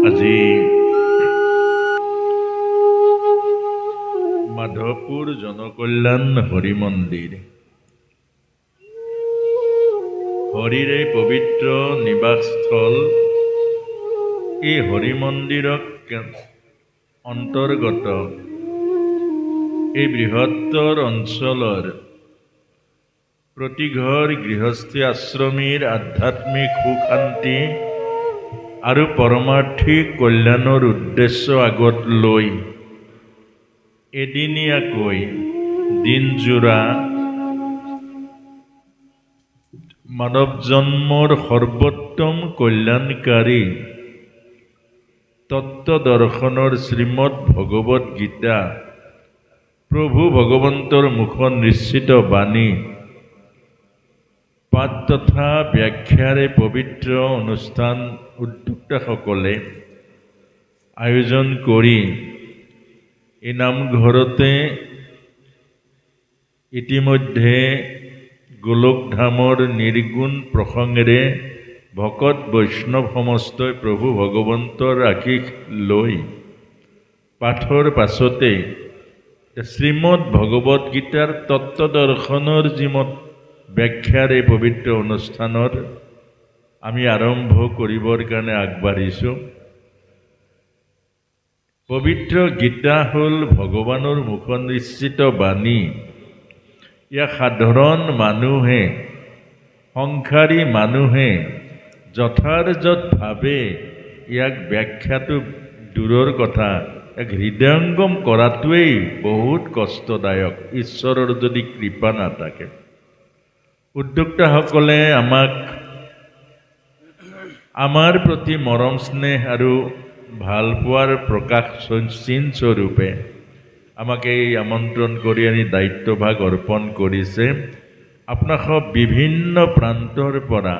আজি মাধৱপুৰ জনকল্যাণ হৰি মন্দিৰ, হৰিৰে পবিত্ৰ নিবাসস্থল। এই হৰি মন্দিৰক অন্তৰ্গত এই বৃহত্তৰ অঞ্চলৰ প্ৰতি ঘৰ গৃহস্থী আশ্ৰমীৰ আধ্যাত্মিক সুখ শান্তি আৰু পৰমাৰ্থিক কল্যাণৰ উদ্দেশ্য আগত লৈ এদিনীয়াকৈ দিনজোৰা মানৱ জন্মৰ সৰ্বোত্তম কল্যাণকাৰী তত্ত্ব দৰ্শনৰ শ্ৰীমদ ভগৱত গীতা প্ৰভু ভগৱন্তৰ মুখত নিশ্চিত বাণী পাঠ তথা ব্যাখ্যাৰে পবিত্ৰ অনুষ্ঠান উদ্যোক্তাসকলে আয়োজন কৰি এই নামঘৰতে ইতিমধ্যে গোলকধামৰ নিৰ্গুণ প্ৰসংগেৰে ভকত বৈষ্ণৱ সমস্তই প্ৰভু ভগৱন্তৰ আশীষ লৈ পাঠৰ পাছতে শ্ৰীমদ ভগৱত গীতাৰ তত্ত্ব দৰ্শনৰ যিমত ব্যাখ্যাৰ এই পবিত্ৰ অনুষ্ঠানৰ আমি আৰম্ভ কৰিবৰ কাৰণে আগবাঢ়িছোঁ। পবিত্ৰ গীতা হ'ল ভগৱানৰ মুখত নিশ্চিত বাণী। ইয়াক সাধাৰণ মানুহে, সংসাৰী মানুহে যথাযথভাৱে ইয়াক ব্যাখ্যাটো দূৰৰ কথা, এক হৃদয়ংগম কৰাটোৱেই বহুত কষ্টদায়ক ঈশ্বৰৰ যদি কৃপা নাথাকে। উদ্যোক্তাসকলে আমাৰ প্ৰতি মৰম স্নেহ আৰু ভালপোৱাৰ প্ৰকাশ চিনস্বৰূপে আমাক এই আমন্ত্ৰণ কৰি আনি দায়িত্বভাগ অৰ্পণ কৰিছে। আপোনাসৱ বিভিন্ন প্ৰান্তৰ পৰা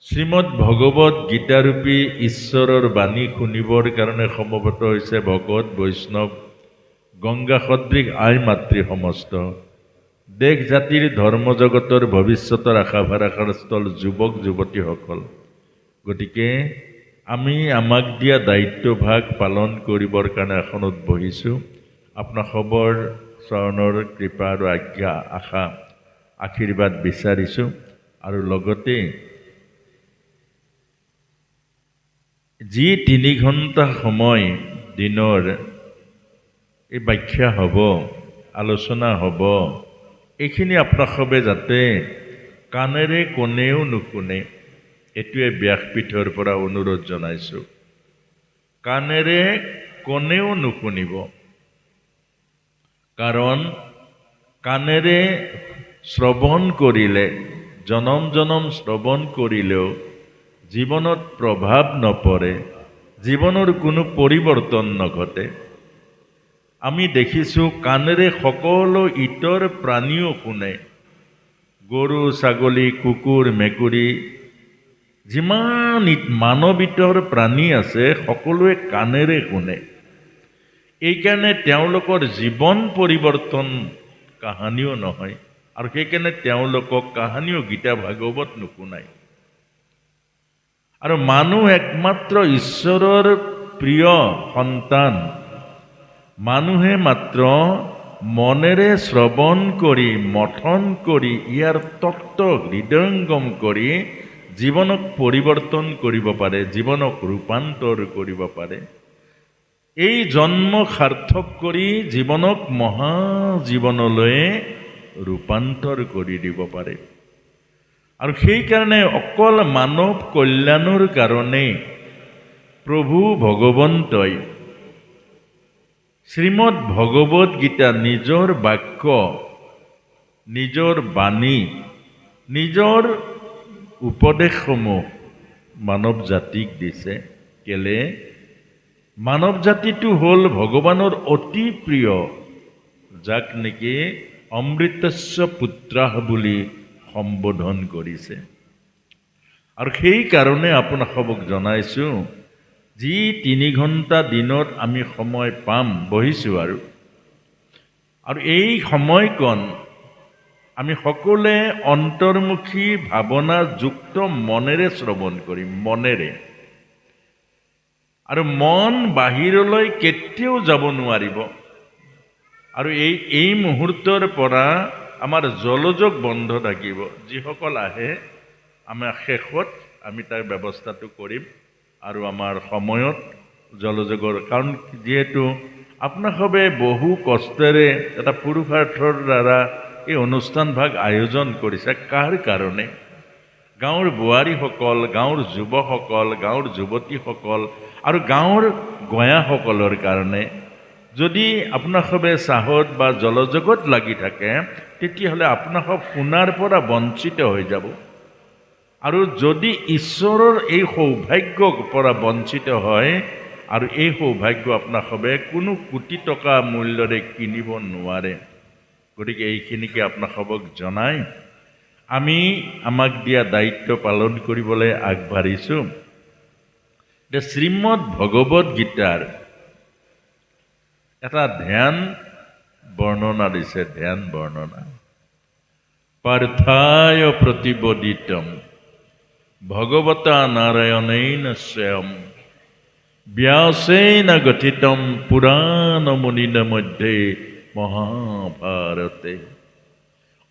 শ্ৰীমদ ভগৱত গীতাৰূপী ঈশ্বৰৰ বাণী শুনিবৰ কাৰণে সমবেত হৈছে ভকত বৈষ্ণৱ গংগা সদৃশ আই মাতৃ সমস্ত দেশ জাতিৰ ধৰ্ম জগতৰ ভৱিষ্যতৰ আশা ভাৰাষাৰ স্থল যুৱক যুৱতীসকল। গতিকে আমি আমাক দিয়া দায়িত্বভাগ পালন কৰিবৰ কাৰণে আসনত বহিছোঁ। আপোনাসৱৰ চৰণৰ কৃপা আৰু আজ্ঞা আশা আশীৰ্বাদ বিচাৰিছোঁ। আৰু লগতে যি 3 ঘণ্টা সময় দিনৰ এই ব্যাখ্যা হ'ব, আলোচনা হ'ব, এইখিনি আপোনাসৱে যাতে কাণেৰে কোনেও নুশুনে, এইটোৱে ব্যাসপীঠৰ পৰা অনুৰোধ জনাইছোঁ। কাণেৰে কোনেও নুশুনিব, কাৰণ কাণেৰে শ্ৰৱণ কৰিলে, জনম জনম শ্ৰৱণ কৰিলেও জীৱনত প্ৰভাৱ নপৰে, জীৱনৰ কোনো পৰিৱৰ্তন নঘটে। আমি দেখিছোঁ কাণেৰে সকলো ইতৰ প্ৰাণীও শুনে। গৰু ছাগলী কুকুৰ মেকুৰী যিমান মানৱ ইতৰ প্ৰাণী আছে সকলোৱে কাণেৰে শুনে। এইকাৰণে তেওঁলোকৰ জীৱন পৰিৱৰ্তন কাহানিও নহয়, আৰু সেইকাৰণে তেওঁলোকক কাহানিও গীতা ভাগৱত নুশুনায়। আৰু মানুহ একমাত্ৰ ঈশ্বৰৰ প্ৰিয় সন্তান। মানুহে মাত্ৰ মনেৰে শ্ৰৱণ কৰি মথন কৰি ইয়াৰ তত্ত্ব হৃদয়ংগম কৰি জীৱনক পৰিৱৰ্তন কৰিব পাৰে, জীৱনক ৰূপান্তৰ কৰিব পাৰে। এই জন্ম সাৰ্থক কৰি জীৱনক মহাজীৱনলৈ ৰূপান্তৰ কৰি দিব পাৰে। আৰু সেইকাৰণে অকল মানৱ কল্যাণৰ কাৰণে প্ৰভু ভগৱন্তই শ্ৰীমদ ভগৱত গীতা নিজৰ বাক্য, নিজৰ বাণী, নিজৰ উপদেশসমূহ মানৱ জাতিক দিছে। কেলে? মানৱ জাতিটো হ'ল ভগৱানৰ অতি প্ৰিয়, যাক নেকি অমৃতস্য পুত্ৰাহ বুলি সম্বোধন কৰিছে। আৰু সেইকাৰণে আপোনাসৱক জনাইছোঁ, যি 3 ঘণ্টা দিনত আমি সময় পাম, বহিছোঁ আৰু এই সময়কণ আমি সকলোৱে অন্তৰ্মুখী ভাৱনাযুক্ত মনেৰে শ্ৰৱণ কৰিম। মনেৰে আৰু মন বাহিৰলৈ কেতিয়াও যাব নোৱাৰিব। আৰু এই মুহূৰ্তৰ পৰা আমাৰ জলযোগ বন্ধ থাকিব। যিসকল আহে আমাৰ শেষত আমি তাৰ ব্যৱস্থাটো কৰিম আৰু আমাৰ সময়ত জলযোগৰ, কাৰণ যিহেতু আপোনাসৱে বহু কষ্টেৰে এটা পুৰুষাৰ্থৰ দ্বাৰা এই অনুষ্ঠানভাগ আয়োজন কৰিছে। কাৰ কাৰণে? গাঁৱৰ বোৱাৰীসকল, গাঁৱৰ যুৱকসকল, গাঁৱৰ যুৱতীসকল আৰু গাঁৱৰ গঞাসকলৰ কাৰণে। যদি আপোনাসৱে চাহত বা জলযোগত লাগি থাকে, তেতিয়াহ'লে আপোনাসৱ শুনাৰ পৰা বঞ্চিত হৈ যাব। আৰু যদি ঈশ্বৰৰ এই সৌভাগ্যৰ পৰা বঞ্চিত হয়, আৰু এই সৌভাগ্য আপোনাসৱে কোনো কোটি টকা মূল্যৰে কিনিব নোৱাৰে। গতিকে এইখিনিকে আপোনাসৱক জনাই আমি আমাক দিয়া দায়িত্ব পালন কৰিবলৈ আগবাঢ়িছোঁ। শ্ৰীমদ ভগৱত গীতাৰ এটা ধ্যান বৰ্ণনা দিছে, ধ্যান বৰ্ণনা। পাർത്থায় প্ৰতিবদিতম ভগৱতা নাৰায়ণেন স্বয়ং ব্যাসেন গঠিতম পুৰাণ মুনিন মধ্যে মহাভাৰতে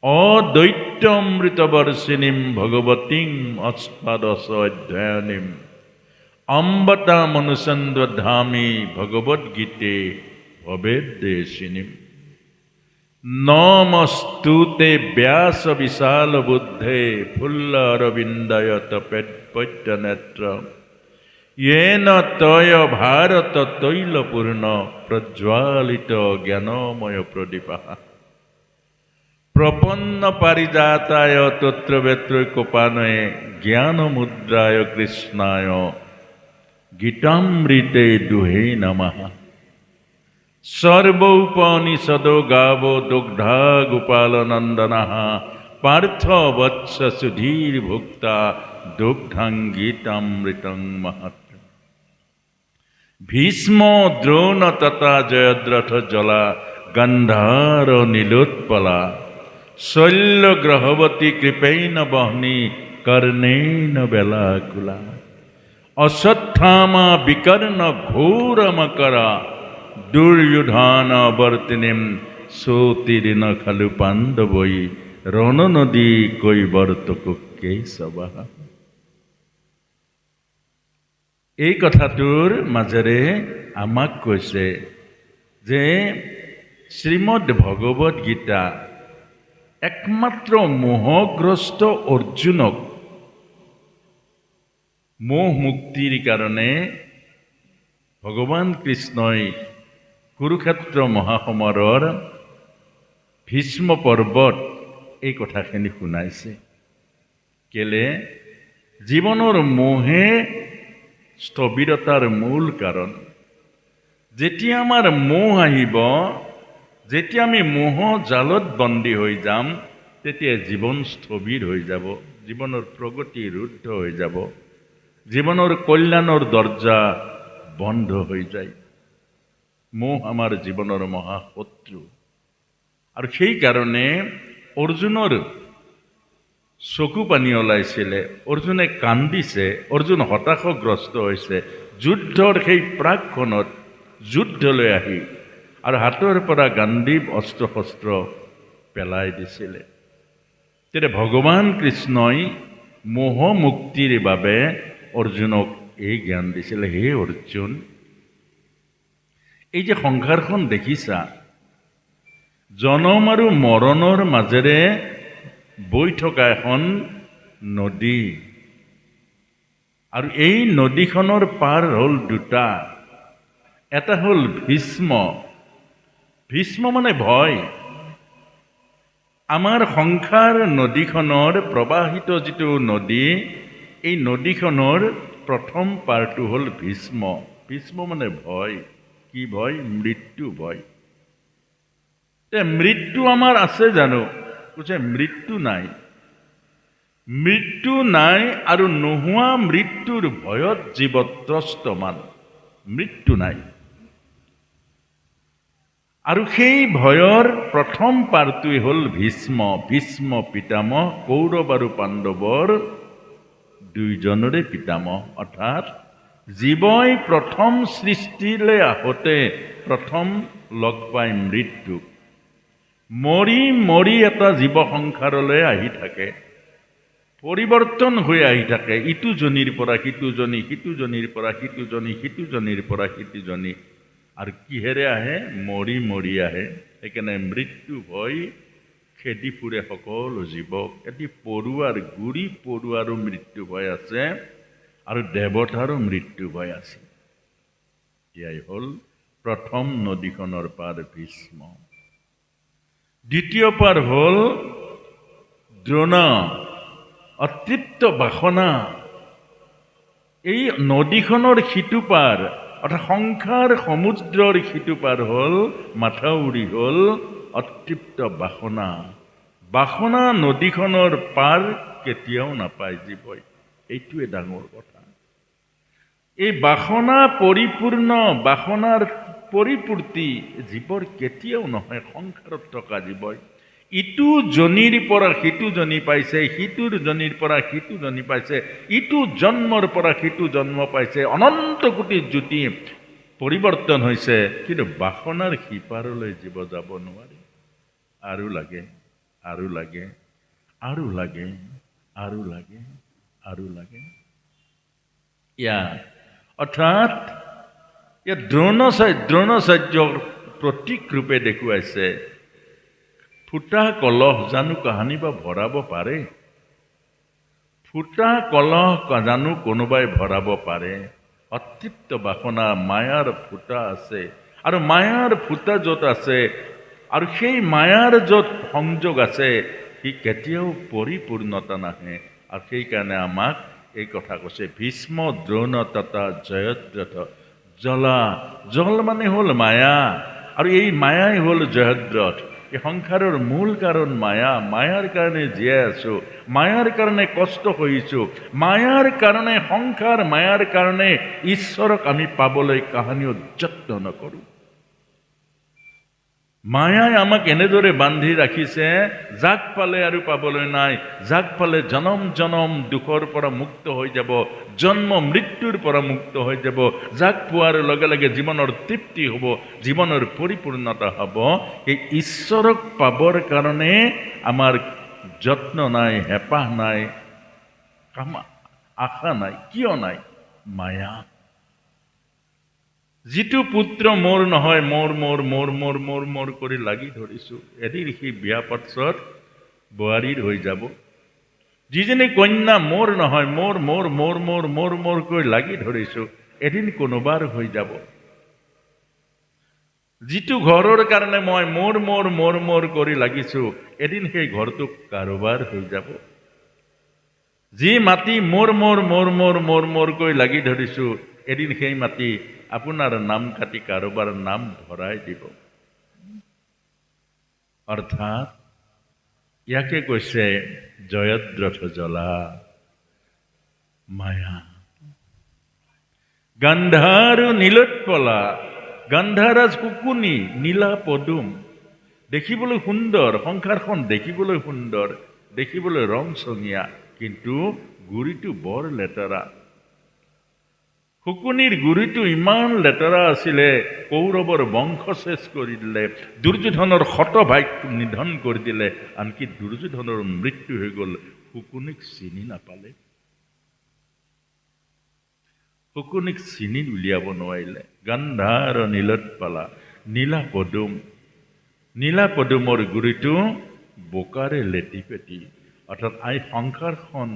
অদ্বৈতমৃতবৰ্ষিণীম ভগৱতীং অষ্টাদশ অধ্যায়নীম অম্বতা মনুসন্ধামি ভগৱদ্গীতে ভবেদ্দেশিনীম নমস্তুতে ব্যাস বিশাল বুদ্ধে ফুল্লরবিন্দয়ত পদ্যনেত্র येन तय भारत तैलपूर्ण प्रज्वालित ज्ञानमय प्रदीपः प्रपन्न पारिजाताय तत्र वेत्रैकोपानये ज्ञानमुद्राय कृष्णाय गीतामृते दुहे नमः। सर्वोपनिषदो गावो दुग्धा गोपालनन्दनः पार्थ वत्स सुधीर्भुक्ता दुग्धं गीतामृतं महत्। भीष्म द्रोण तथा जयद्रथ जला गंधार नीलोत्पला शल्य ग्रहवती कृपेण बहनी कर्णेन बेलाकुला अश्वत्थामा विकर्ण घोर मकरा दुर्योधन वर्तिनीम सोतीर्न खलु पांडवै रण नदी কৈবর্তক কেশৱা। এই কথাটোৰ মাজেৰে আমাক কৈছে যে শ্ৰীমদ ভগৱত গীতা একমাত্ৰ মোহগ্ৰস্ত অৰ্জুনক মোহ মুক্তিৰ কাৰণে ভগৱান কৃষ্ণই কুৰুক্ষেত্ৰ মহাসমৰৰ ভীষ্ম পৰ্বত এই কথাখিনি শুনাইছে। কেলে? জীৱনৰ মোহে স্থবিৰতাৰ মূল কাৰণ। যেতিয়া আমাৰ মোহ আহিব, যেতিয়া আমি মোহ জালত বন্দী হৈ যাম, তেতিয়া জীৱন স্থবিৰ হৈ যাব, জীৱনৰ প্ৰগতি ৰুদ্ধ হৈ যাব, জীৱনৰ কল্যাণৰ দৰ্জা বন্ধ হৈ যায়। মোহ আমাৰ জীৱনৰ মহাশত্ৰু। আৰু সেইকাৰণে অৰ্জুনৰ চকু পানী ওলাইছিলে, অৰ্জুনে কান্দিছে, অৰ্জুন হতাশগ্ৰস্ত হৈছে। যুদ্ধৰ সেই প্ৰাকখনত যুদ্ধলৈ আহি আৰু হাতৰ পৰা গাণ্ডীৱ অস্ত্ৰ শস্ত্ৰ পেলাই দিছিলে। তেতিয়া ভগৱান কৃষ্ণই মোহ মুক্তিৰ বাবে অৰ্জুনক এই জ্ঞান দিছিলে। হে অৰ্জুন, এই যে সংসাৰখন দেখিছা, জনম আৰু মৰণৰ মাজেৰে বৈ থকা এখন নদী, আৰু এই নদীখনৰ পাৰ হ'ল দুটা। এটা হ'ল ভীষ্ম। ভীষ্ম মানে ভয়। আমাৰ সংসাৰ নদীখনৰ প্ৰবাহিত যিটো নদী, এই নদীখনৰ প্ৰথম পাৰটো হ'ল ভীষ্ম। ভীষ্ম মানে ভয়। কি ভয়? মৃত্যু ভয়। মৃত্যু আমাৰ আছে জানো? কৈছে মৃত্যু নাই। মৃত্যু নাই, আৰু নোহোৱা মৃত্যুৰ ভয়ত জীৱ ত্ৰস্তমান। মৃত্যু নাই। আৰু সেই ভয়ৰ প্ৰথম পাৰটোৱে হ'ল ভীষ্ম। ভীষ্ম পিতামহ, কৌৰৱ আৰু পাণ্ডৱৰ দুইজনৰে পিতামহ, অৰ্থাৎ জীৱই প্ৰথম সৃষ্টিলৈ আহোঁতে প্ৰথম লগ পায় মৃত্যুক। মৰি মৰি এটা জীৱ সংসাৰলৈ আহি থাকে, পৰিৱৰ্তন হৈ আহি থাকে, ইটো জনীৰ পৰা সিটো জনী, সিটো জনীৰ পৰা সিটো জনী, সিটো জনীৰ পৰা সিটো জনী। আৰু কিহেৰে আহে? মৰি মৰি আহে। সেইকাৰণে মৃত্যু ভয় খেদি ফুৰে সকলো জীৱক। এটি পৰুৱাৰ গুৰি পৰুৱাৰো মৃত্যু ভয় আছে আৰু দেৱতাৰো মৃত্যু ভয় আছে। এয়াই হ'ল প্ৰথম নদীখনৰ পাৰ ভীষ্ম। দ্বিতীয় পাৰ হ'ল দ্ৰোণ, অতৃপ্ত বাসনা। এই নদীখনৰ সিটো পাৰ অৰ্থাৎ সংসাৰ সমুদ্ৰৰ সিটো পাৰ হ'ল মাথাউৰি, হ'ল অতৃপ্ত বাসনা। বাসনা নদীখনৰ পাৰ কেতিয়াও নাপায় জীৱই, এইটোৱে ডাঙৰ কথা। এই বাসনা পৰিপূৰ্ণ, বাসনাৰ পৰিপূৰ্তি জীৱৰ কেতিয়াও নহয় সংসাৰত থকা জীৱই। ইটো জনীৰ পৰা সিটো জনী পাইছে, সিটোৰ জনীৰ পৰা সিটো জনী পাইছে, ইটো জন্মৰ পৰা সিটো জন্ম পাইছে, অনন্ত কোটি জ্যোতি পৰিৱৰ্তন হৈছে, কিন্তু বাসনাৰ সিপাৰলৈ জীৱ যাব নোৱাৰে। আৰু লাগে, আৰু লাগে, আৰু লাগে, আৰু লাগে, আৰু লাগে। অৰ্থাৎ ইয়াত দ্ৰোণাচাৰ্যৰ প্ৰতীক ৰূপে দেখুৱাইছে, ফুটা কলহ জানো কাহানি বা ভৰাব পাৰে? ফুটা কলহ জানো কোনোবাই ভৰাব পাৰে? অতৃপ্ত বাসনা, মায়াৰ ফুটা আছে, আৰু মায়াৰ ফুটা য'ত আছে আৰু সেই মায়াৰ য'ত সংযোগ আছে, সি কেতিয়াও পৰিপূৰ্ণতা নাহে। আৰু সেইকাৰণে আমাক এই কথা কৈছে, ভীষ্ম দ্ৰোণ তথা জয়দ্ৰথ। জল মানে হ'ল মায়া, আৰু এই মায়াই হ'ল জয়দ্ৰথ। এই সংসাৰৰ মূল কাৰণ মায়া। মায়াৰ কাৰণে জীয়াই আছো, মায়াৰ কাৰণে কষ্ট সহিছো, মায়াৰ কাৰণে সংসাৰ, মায়াৰ কাৰণে ঈশ্বৰক আমি পাবলৈ কাহানিও যত্ন নকৰোঁ। মায়াই আমাক এনেদৰে বান্ধি ৰাখিছে, যাক পালে আৰু পাবলৈ নাই, যাক পালে জনম জনম দুখৰ পৰা মুক্ত হৈ যাব, জন্ম মৃত্যুৰ পৰা মুক্ত হৈ যাব, যাক পোৱাৰ লগে লগে জীৱনৰ তৃপ্তি হ'ব, জীৱনৰ পৰিপূৰ্ণতা হ'ব। এই ঈশ্বৰক পাবৰ কাৰণে আমাৰ যত্ন নাই, হেঁপাহ নাই, আশা নাই। কিয় নাই? মায়া। যিটো পুত্ৰ মোৰ নহয়, মোৰ মোৰ মোৰ মোৰ মোৰ মোৰ কৰি লাগি ধৰিছো, এদিন সি বিয়া পাছত বোৱাৰীৰ হৈ যাব। যিজনী কন্যা মোৰ নহয়, মোৰ মোৰ মোৰ মোৰ মোৰ মোৰ কৰি লাগি ধৰিছো, এদিন কোনোবাৰ হৈ যাব। যিটো ঘৰৰ কাৰণে মই মোৰ মোৰ মোৰ মোৰ কৰি লাগিছো, এদিন সেই ঘৰটো কাৰোবাৰ হৈ যাব। যি মাটি মোৰ মোৰ মোৰ মোৰ মোৰ মোৰ কৰি লাগি ধৰিছো, এদিন সেই মাটি আপোনাৰ নাম কাটি কাৰোবাৰ নাম ভৰাই দিব। অৰ্থাৎ ইয়াকে কৈছে জয়দ্ৰথ জ্বলা, মায়া। গান্ধাৰ নীলোৎপলা, গান্ধাৰাজ শুকুনি, নীলা পদুম। দেখিবলৈ সুন্দৰ, সংসাৰখন দেখিবলৈ সুন্দৰ, দেখিবলৈ ৰং চঙীয়া, কিন্তু গুৰিটো বৰ লেতেৰা। শুকুনিৰ গুৰিটো ইমান লেতেৰা আছিলে, কৌৰৱৰ বংশ শেষ কৰি দিলে, দুৰ্যোধনৰ শতভাগ নিধন কৰি দিলে, আনকি দুৰ্যোধনৰ মৃত্যু হৈ গ'ল, শুকুনিক চিনি নাপালে, শুকুনিক চিনি উলিয়াব নোৱাৰিলে। গান্ধাৰ নীলোৎপলা, নীলা পদুম। নীলা পদুমৰ গুৰিটো বোকাৰে লেটি পেটি। অৰ্থাৎ সংসাৰখন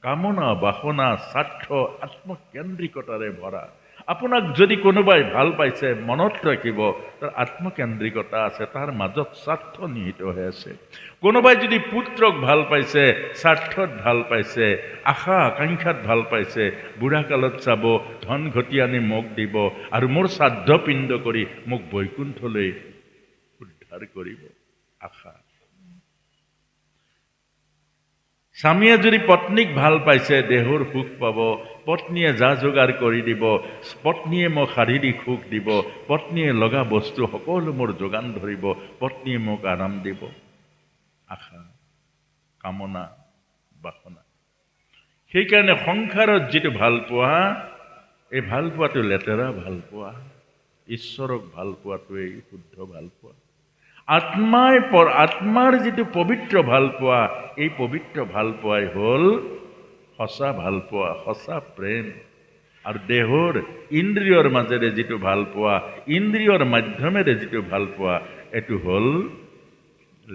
কামনা, বাসনা, স্বাৰ্থ, আত্মকেন্দ্ৰিকতাৰে ভৰা। আপোনাক যদি কোনোবাই ভাল পাইছে, মনত ৰাখিব তাৰ আত্মকেন্দ্ৰিকতা আছে, তাৰ মাজত স্বাৰ্থ নিহিত হৈ আছে। কোনোবাই যদি পুত্ৰক ভাল পাইছে, স্বাৰ্থত ভাল পাইছে, আশা আকাংক্ষাত ভাল পাইছে, বুঢ়া কালত চাব, ধন ঘটি আনি মোক দিব আৰু মোৰ শ্ৰাদ্ধ পিণ্ড কৰি মোক বৈকুণ্ঠলৈ উদ্ধাৰ কৰিব, আশা। স্বামীয়ে যদি পত্নীক ভাল পাইছে, দেহৰ সুখ পাব, পত্নীয়ে যা যোগাৰ কৰি দিব, পত্নীয়ে মোক শাৰীৰিক সুখ দিব, পত্নীয়ে লগা বস্তু সকলো মোৰ যোগান ধৰিব, পত্নীয়ে মোক আৰাম দিব, আশা, কামনা, বাসনা। সেইকাৰণে সংসাৰত যিটো ভাল পোৱা, এই ভাল পোৱাটো লেতেৰা ভাল পোৱা, ঈশ্বৰক ভাল পোৱাটোৱেই শুদ্ধ ভাল পোৱা। আত্মাৰ যিটো পবিত্ৰ ভাল পোৱা, এই পবিত্ৰ ভাল পোৱাই হ'ল সঁচা ভাল পোৱা, সঁচা প্ৰেম। আৰু দেহৰ ইন্দ্ৰিয়ৰ মাজেৰে যিটো ভাল পোৱা, ইন্দ্ৰিয়ৰ মাধ্যমেৰে যিটো ভাল পোৱা, এইটো হ'ল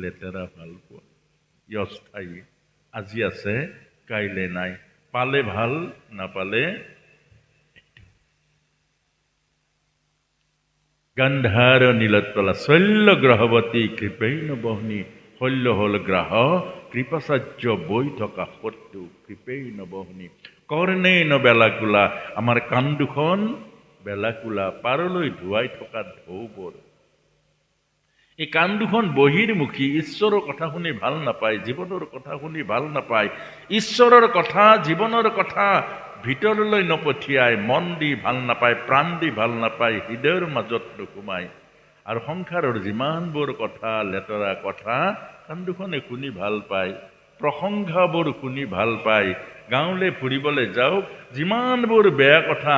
লেতেৰা ভাল পোৱা। ই অস্থায়ী, আজি আছে কাইলে নাই, পালে ভাল, নাপালে। গন্ধাৰ নীলোৎপলা শৈল্য গ্ৰহৱতী কৃপেইন বহনী, শৈল্য হ'ল গ্ৰাহ, কৃপাচাৰ্য বৈ থকা সত্য, কৃপেইন বহনী। কৰ্ণেইন বেলাকুলা, আমাৰ কাণ দুখন বেলাকুলা, পাৰলৈ ধুৱাই থকা ঢৌবোৰ। এই কাণ দুখন বহিৰ্মুখী, ঈশ্বৰৰ কথা শুনি ভাল নাপায়, জীৱনৰ কথা শুনি ভাল নাপায়, ঈশ্বৰৰ কথা, জীৱনৰ কথা ভিতৰলৈ নপঠিয়াই, মন দি ভাল নাপায়, প্ৰাণ দি ভাল নাপায়, হৃদয়ৰ মাজত নোসোমায়। আৰু সংসাৰৰ যিমানবোৰ কথা, লেতেৰা কথা, কাণ দুখনে শুনি ভাল পায়, প্ৰশংসাবোৰ শুনি ভাল পায়। গাঁৱলৈ ফুৰিবলৈ যাওক, যিমানবোৰ বেয়া কথা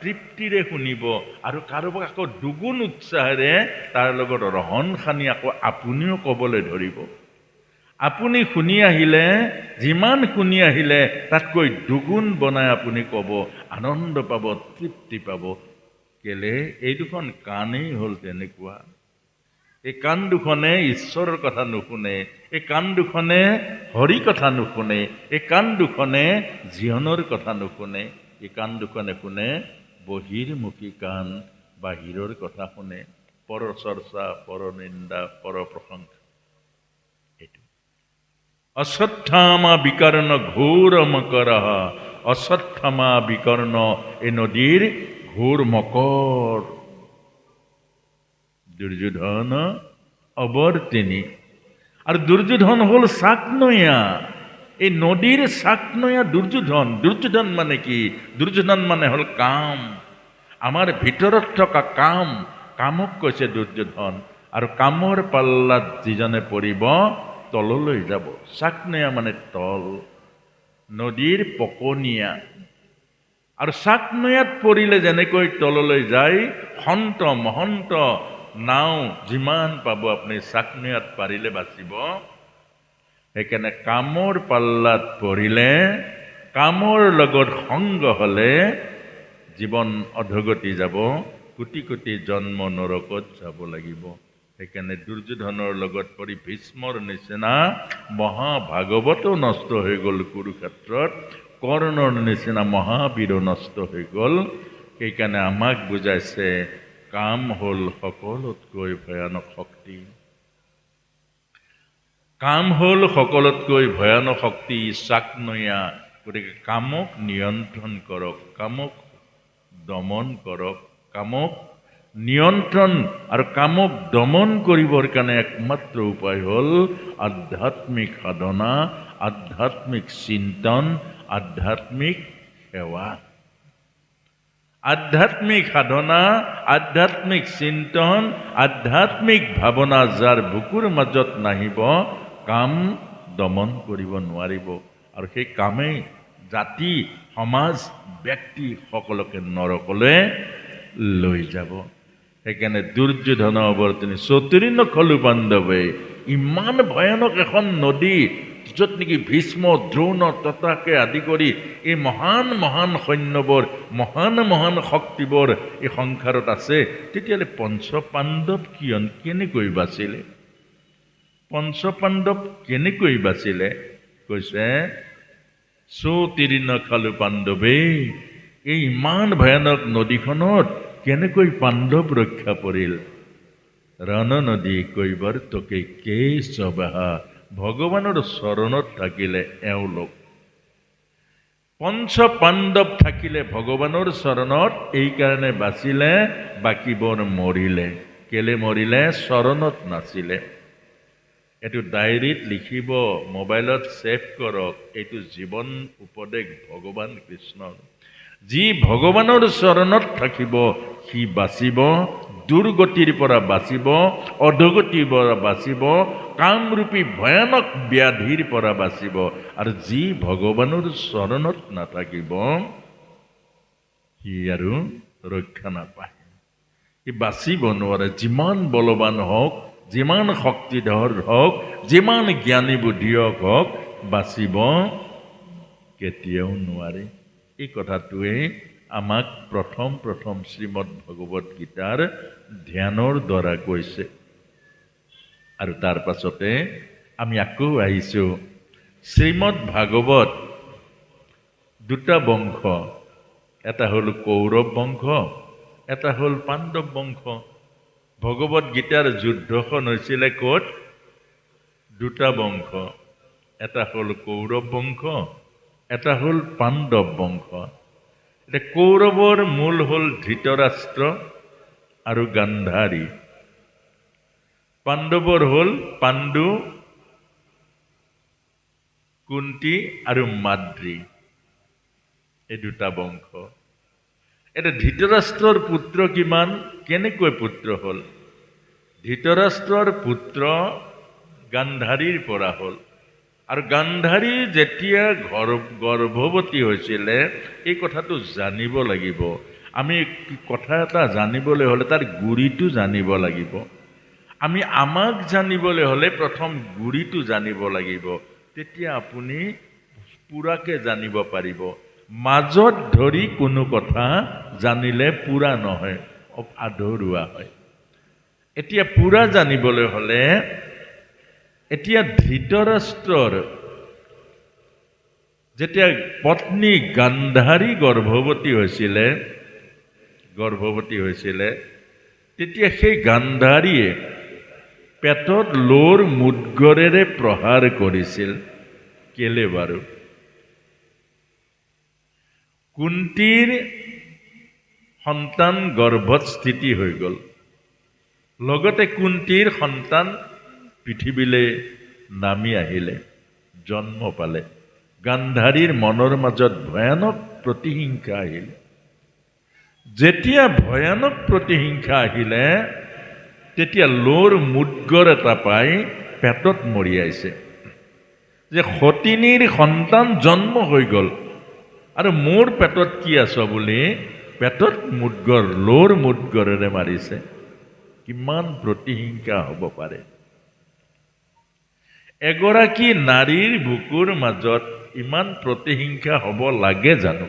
তৃপ্তিৰে শুনিব, আৰু কাৰোবাক আকৌ দুগুণ উৎসাহেৰে তাৰ লগত ৰহণ সানি আকৌ আপুনিও ক'বলৈ ধৰিব। আপুনি শুনি আহিলে, যিমান শুনি আহিলে তাতকৈ দুগুণ বনাই আপুনি ক'ব, আনন্দ পাব, তৃপ্তি পাব। কেলে? এই দুখন কাণেই হ'ল তেনেকুৱা। এই কাণ দুখনে ঈশ্বৰৰ কথা নুশুনে, এই কাণ দুখনে হৰি কথা নুশুনে, এই কাণ দুখনে জীৱনৰ কথা নুশুনে। এই কাণ দুখনে শুনে বহিৰ্মুখী কাণ, বাহিৰৰ কথা শুনে, পৰ চৰ্চা, পৰ নিন্দা, পৰ প্ৰশংসা। এইটো অশ্বত্থামা বিকৰ্ণ ঘোৰ মকৰঃ, অশ্বত্থামা বিকৰ্ণ, এই নদীৰ ঘোৰ মকৰ। দুৰ্যোধন অৱৰ্তিনী, আৰু দুৰ্যোধন হ'ল চাকনৈয়া, এই নদীৰ চাকনৈয়া দুৰ্যোধন। দুৰ্যোধন মানে কি? দুৰ্যোধন মানে হ'ল কাম, আমাৰ ভিতৰত থকা কাম, কামক কৈছে দুৰ্যোধন। আৰু কামৰ পাল্লাত যিজনে পৰিব তললৈ যাব। চাকনৈয়া মানে তল, নদীৰ পকনীয়া। আৰু চাকনৈয়াত পৰিলে যেনেকৈ তললৈ যায়, সন্ত মহন্ত নাও যিমান পাব আপুনি চাকনৈয়াত পাৰিলে বাচিব। সেইকাৰণে কামৰ পাল্লাত পৰিলে, কামৰ লগত সংগ হলে জীৱন অধোগতি যাব, কোটি কোটি জন্ম নৰকত যাব লাগিব। সেইকাৰণে দুৰ্যোধনৰ লগত পৰি ভীষ্মৰ নিচিনা মহাভাগৱতো নষ্ট হৈ গ'ল কুৰুক্ষেত্ৰত, কৰ্ণৰ নিচিনা মহাবীৰো নষ্ট হৈ গ'ল। সেইকাৰণে আমাক বুজাইছে, কাম হ'ল সকলোতকৈ ভয়ানক শক্তি। কাম হ'ল সকলোতকৈ ভয়ানক শক্তি, চাকনৈয়া। গতিকে কামক নিয়ন্ত্ৰণ কৰক, কামক দমন কৰক। কামক নিয়ন্ত্ৰণ আৰু কামক দমন কৰিবৰ কাৰণে একমাত্ৰ উপায় হ'ল আধ্যাত্মিক সাধনা, আধ্যাত্মিক চিন্তন, আধ্যাত্মিক সেৱা। আধ্যাত্মিক সাধনা, আধ্যাত্মিক চিন্তন, আধ্যাত্মিক ভাৱনা যাৰ বুকুৰ মাজত নাহিব, কাম দমন কৰিব নোৱাৰিব। আৰু সেই কামেই জাতি, সমাজ, ব্যক্তি সকলোকে নৰকলৈ লৈ যাব। সেইকাৰণে দুৰ্যোধন অৱৰ্তিনী চতুৰিন খলু পাণ্ডৱে, ইমান ভয়ানক এখন নদী, য'ত নেকি ভীষ্ম, দ্ৰোণ, তথাকে আদি কৰি এই মহান মহান সৈন্যবোৰ, মহান মহান শক্তিবোৰ এই সংসাৰত আছে। তেতিয়াহ'লে পঞ্চপাণ্ডৱ কেনেকৈ বাচিলে? পঞ্চপাণ্ডৱ কেনেকৈ বাচিলে? কৈছে চৌতিৰিন খালু পাণ্ডৱে, এই ইমান ভয়ানক নদীখনত কেনেকৈ পাণ্ডৱ ৰক্ষা পৰিল? ৰণ নদী কৈৱৰ্তকে কেশৱহা, ভগৱানৰ চৰণত থাকিলে এওঁলোক। পঞ্চ পাণ্ডৱ থাকিলে ভগৱানৰ চৰণত, এইকাৰণে বাচিলে, বাকীবোৰ মৰিলে। কেলে মৰিলে? চৰণত নাছিলে। এইটো ডায়েৰীত লিখিব, মোবাইলত ছেভ কৰক। এইটো জীৱন উপদেশ ভগৱান কৃষ্ণৰ। যি ভগৱানৰ চৰণত থাকিব সি বাচিব, দুৰ্গতিৰ পৰা বাচিব, অধোগতিৰ পৰা বাচিব, কামৰূপী ভয়ানক ব্যাধিৰ পৰা বাচিব। আৰু যি ভগৱানৰ চৰণত নাথাকিব সি আৰু ৰক্ষা নাপায়, সি বাচিব নোৱাৰে। যিমান বলৱান হওক, যিমান শক্তিধৰ হওক, যিমান জ্ঞানী বুদ্ধিয়ক হওক, বাচিব কেতিয়াও নোৱাৰে। এই কথাটোৱে আমাক প্ৰথম শ্ৰীমদ ভগৱত গীতাৰ ধ্যানৰ দ্বাৰা কৈছে। আৰু তাৰ পাছতে আমি আকৌ আহিছোঁ শ্ৰীমদ ভাগৱত দুটা বংশ, এটা হ'ল কৌৰৱ বংশ, এটা হ'ল পাণ্ডৱ বংশ। ভগৱত গীতাৰ যুদ্ধখন হৈছিলে ক'ত? দুটা বংশ, এটা হ'ল কৌৰৱ বংশ, এটা হ'ল পাণ্ডৱ বংশ। এতিয়া কৌৰৱৰ মূল হ'ল ধৃতৰাষ্ট্ৰ আৰু গান্ধাৰী, পাণ্ডৱৰ হ'ল পাণ্ডু, কুন্তি আৰু মাদ্ৰী, এই দুটা বংশ। এতিয়া ধৃতৰাষ্ট্ৰৰ পুত্ৰ কিমান, কেনেকৈ পুত্ৰ হ'ল? ধৃতৰাষ্ট্ৰৰ পুত্ৰ গান্ধাৰীৰ পৰা হ'ল। আৰু গান্ধাৰী যেতিয়া গৰ্ভৱতী হৈছিলে, এই কথাটো জানিব লাগিব। আমি কথা এটা জানিবলৈ হ'লে তাৰ গুৰিটো জানিব লাগিব। আমাক জানিবলৈ হ'লে প্ৰথম গুৰিটো জানিব লাগিব, তেতিয়া আপুনি পুৰাকে জানিব পাৰিব। মাজত ধৰি কোনো কথা জানিলে পুৰা নহয়, আধৰুৱা হয়। এতিয়া পুৰা জানিবলৈ হ'লে, এতিয়া ধৃতৰাষ্ট্ৰৰ যেতিয়া পত্নী গান্ধাৰী গৰ্ভৱতী হৈছিলে, তেতিয়া সেই গান্ধাৰীয়ে পেটত লোৰ মুদগৰেৰে প্ৰহাৰ কৰিছিল। কেলে বাৰু? কুন্তীৰ সন্তান গৰ্ভত স্থিতি হৈ গ'ল, লগতে কুন্তীৰ সন্তান পৃথিৱীলৈ নামি আহিলে, জন্ম পালে। গান্ধাৰীৰ মনৰ মাজত ভয়ানক প্ৰতিহিংসা আহিল। যেতিয়া ভয়ানক প্ৰতিহিংসা আহিলে, তেতিয়া লোৰ মুদগৰ এটা পাই পেটত মৰিয়াইছে, যে সতিনীৰ সন্তান জন্ম হৈ গ'ল আৰু মোৰ পেটত কি আছ বুলি পেটত লোৰ মুদগৰেৰে মাৰিছে। কিমান প্ৰতিহিংসা হ'ব পাৰে? এগৰাকী নাৰীৰ বুকুৰ মাজত ইমান প্ৰতিহিংসা হ'ব লাগে জানো?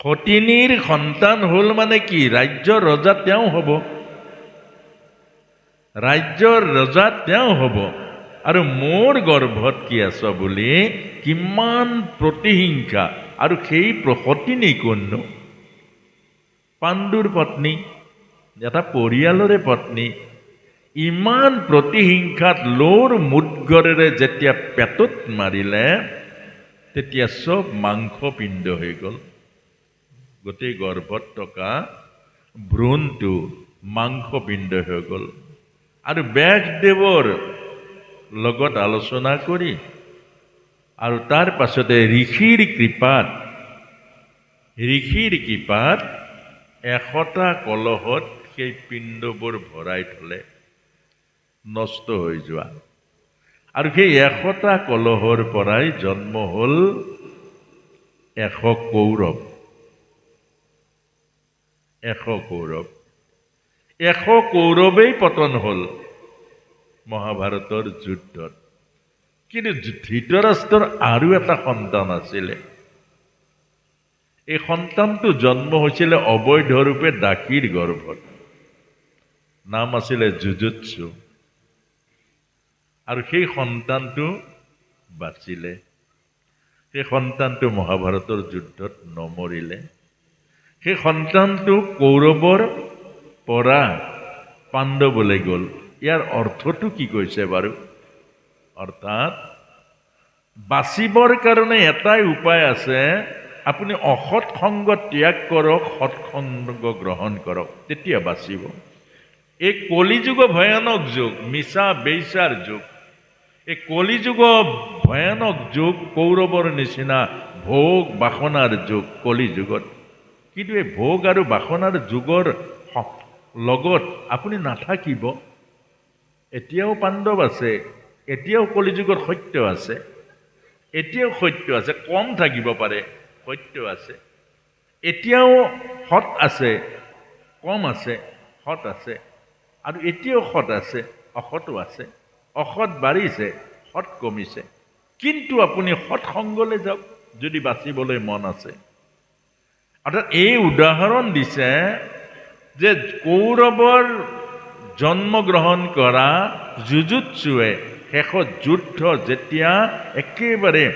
সতিনীৰ সন্তান হ'ল মানে কি? ৰাজ্যৰ ৰজা তেওঁ হ'ব, ৰাজ্যৰ ৰজা তেওঁ হ'ব, আৰু মোৰ গৰ্ভত কি আছ বুলি কিমান প্ৰতিহিংসা। আৰু সেই সতিনী কোননো? পাণ্ডুৰ পত্নী, এটা পৰিয়ালৰে পত্নী। ইমান প্ৰতিহিংসাত লোৰ মুদগৰেৰে যেতিয়া পেটত মাৰিলে, তেতিয়া চব মাংসপিণ্ড হৈ গ'ল। গোটেই গৰ্ভত থকা ভ্ৰূণটো মাংসপিণ্ড হৈ গ'ল। আৰু ব্যাসদেৱৰ লগত আলোচনা কৰি আৰু তাৰ পাছতে ঋষিৰ কৃপাত 100টা কলহত সেই পিণ্ডবোৰ ভৰাই থলে, নষ্ট হৈ যোৱা। আৰু সেই 100টা কলহৰ পৰাই জন্ম হ'ল 100 কৌৰৱ। 100 কৌৰৱেই পতন হ'ল মহাভাৰতৰ যুদ্ধত। কিন্তু ধৃতৰাষ্ট্ৰৰ আৰু এটা সন্তান আছিলে। এই সন্তানটো জন্ম হৈছিলে অবৈধৰূপে দাসীৰ গৰ্ভত। নাম আছিলে যুযুৎসু। আৰু সেই সন্তানটো বাচিলে। সেই সন্তানটো মহাভাৰতৰ যুদ্ধত নমৰিলে। সেই সন্তানটো কৌৰৱৰ পৰা পাণ্ডৱলৈ গ'ল। ইয়াৰ অৰ্থটো কি কৈছে বাৰু? অৰ্থাৎ বাচিবৰ কাৰণে এটাই উপায় আছে, আপুনি অসৎ সংগ ত্যাগ কৰক, সৎ সংগ গ্ৰহণ কৰক, তেতিয়া বাচিব। এই কলিযুগ ভয়ানক যুগ, মিছা বেইচাৰ যুগ। এই কলিযুগ ভয়ানক যুগ, কৌৰৱৰ নিচিনা ভোগ বাসনাৰ যুগ কলিযুগত। কিন্তু এই ভোগ আৰু বাসনাৰ যুগৰ লগত আপুনি নাথাকিব। এতিয়াও পাণ্ডৱ আছে, এতিয়াও কলিযুগৰ সত্য আছে, এতিয়াও সত্য আছে, কম থাকিব পাৰে, সত্য আছে। এতিয়াও সৎ আছে, কম আছে, সৎ আছে, আৰু এতিয়াও সৎ আছে, অসতো আছে। অসৎ বাঢ়িছে, সৎ কমিছে। কিন্তু আপুনি সৎসংগলৈ যাওক যদি বাচিবলৈ মন আছে। অৰ্থাৎ এই উদাহৰণ দিছে যে কৌৰৱৰ জন্মগ্ৰহণ কৰা যুজুৎসুৱে শেষত যুদ্ধ যেতিয়া একেবাৰে